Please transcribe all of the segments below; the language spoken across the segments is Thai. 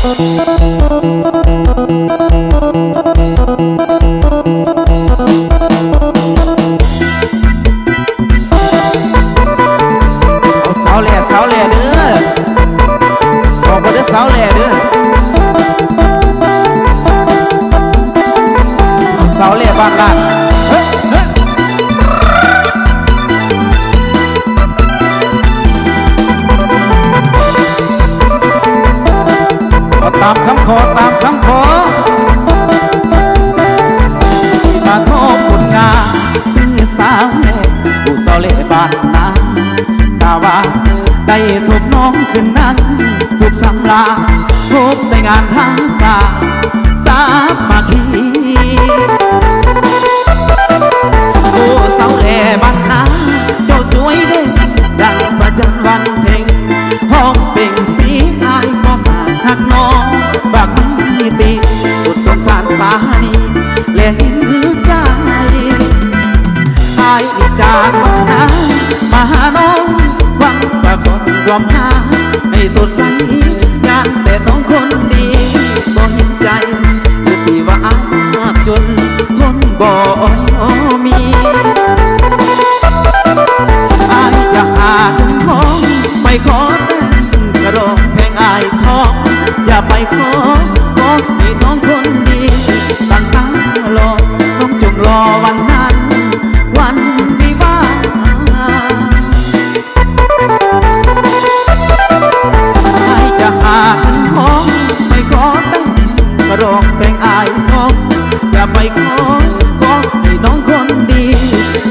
เสาแหล่เสาแหล่เด้อบอกว่าเด้อเสาแหล่เด้อเสาแหล่บ้านลาดตามคำขอตามคำขอมาทบผลงานชื่อสาวเล่ผู้สาวเล่บ้านนาตาว่าได้ทบน้องขึ้นนั้นสุขสำราญพบได้งานทางกาสามัคคีผู้สาวเล่บ้านนาเจ้าสวยเด้ดังประจันวันเพ็งห้องเป่งสีอายก็ฝากหักน้องฝากไม่ตีสุดสงสารปานีและเห็นใจอายนี่จากบ้านนามาหาน้องหวังว่าคนรวมหาให้สดใสงานแต่น้องคนดีก็เห็นใจคือที่ว่าอายจนคนบ่มีอายจะหาเงินทองไม่ขอแต่กระโดดแพงอายทองอย่าไปขอให้น้องคนดีตั้งตารอน้องจงรอวันนั้นวันวิวาอายจะหาเงินทองไม่ขอแต่กระโดดแพงอายทองอย่าไปขอให้น้องคนดี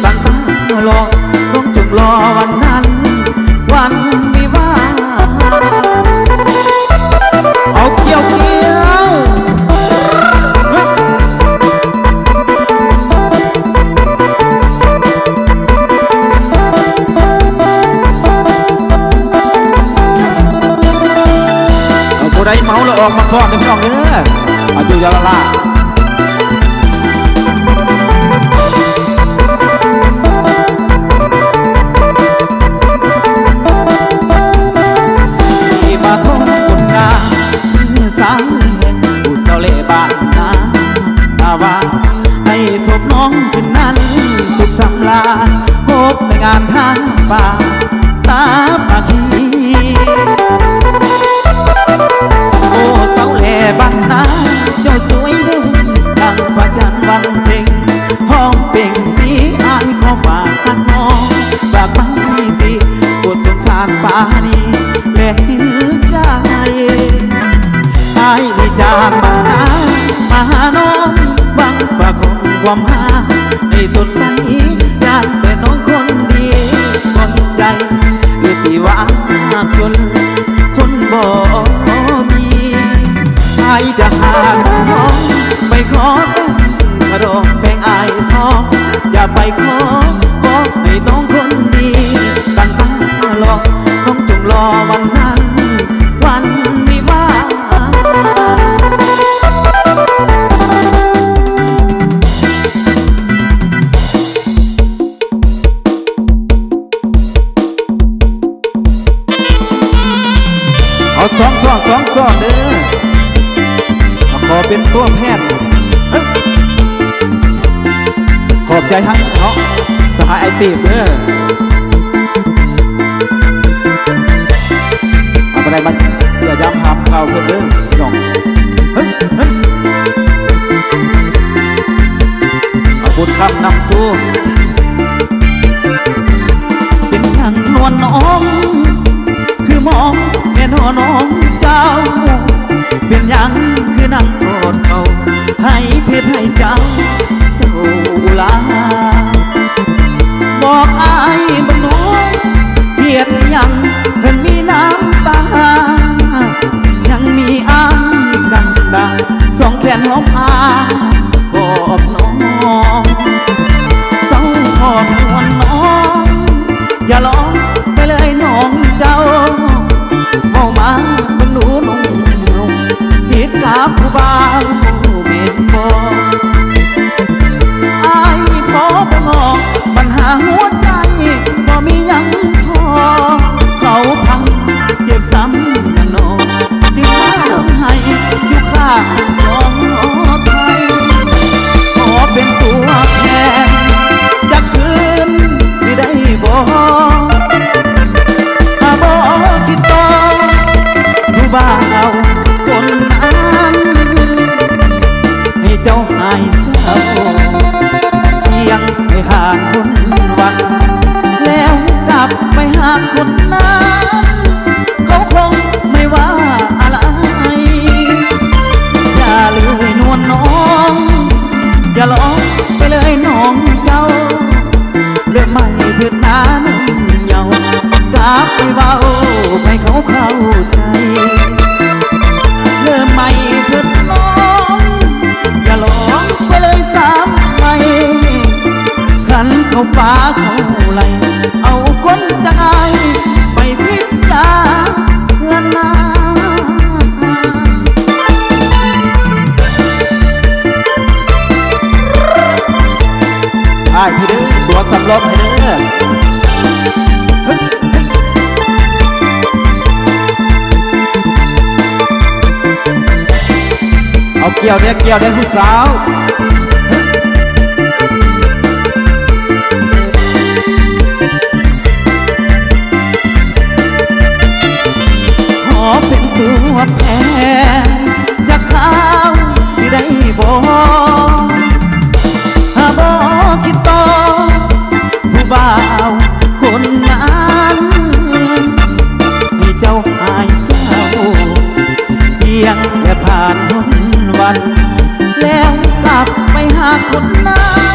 ตั้งตารอน้องจงรอวันนั้นวันวิวาเอาเกี่ยวผู้ใดเมาแล้วออกมาฟอดในพี่น้องเด้ออายุยาลามาทบผลงานชื่อสาวเล่ผู้สาวเล่บ้านนาตาว่าให้ทบน้องขึ้นนั้นสุขสำราญพบในงานทางป่าสามัคคีโอ้สาวเล่บ้านนาเจ้าสวยเด่นดังพระจันทร์วันเพ็งห้องเป่งสีอายขอฝากหักน้องฝากไม่ตีปวดสงสารปานีและเห็นใจอายนี่จากบ้านนามาหาน้องหวังว่าคงความหาให้สดใสอยากแต่น้องคนดีก็เห็นใจหรือที่ว่าจนคนบ่มีอายจะหาน้องไม่ขอแต่กระโดดแพงอายทองอย่าไปขอให้น้องคนดีตั้งตารอน้องจงรอวันนั้นวันวิวาเอาสองเด้อขอเป็นตัวแทนขอบใจทั้งเนาะสหายไอตีบเด้อเอาไปได้มาอย่าย้ำหามข่าวเพื่อนเด้อน้องเอาบุญคำนำสู้เป็นอย่างนวลน้องคือมองแม่นอน้องเจ้าเป็นอย่างคือนั่งกอดเขาให้เทศให้เจ้าสู่ลาบอกอายบังน้องเกียดยังเห็นมีน้ำตายังมีอายกันดาสองแขนหอมอาบอบน้องเศร้าพอดนวลน้องอย่าร้องไปเลยน้องเจ้าเมามาบังหนูนุ่งผิดกับผู้บ่าวเม็นบอกอายพ เกี่ยวเด้อเกี่ยวเด้อผู้สาวขอเป็นตัวแทนจากเขาสิได้บ่หาบ่คิดต่อผู้บ่าวคนนั้นให้เจ้าหายเศร้าเพียงแค่ผ่านพ้นวันแล้วกลับไปหาคนนั้น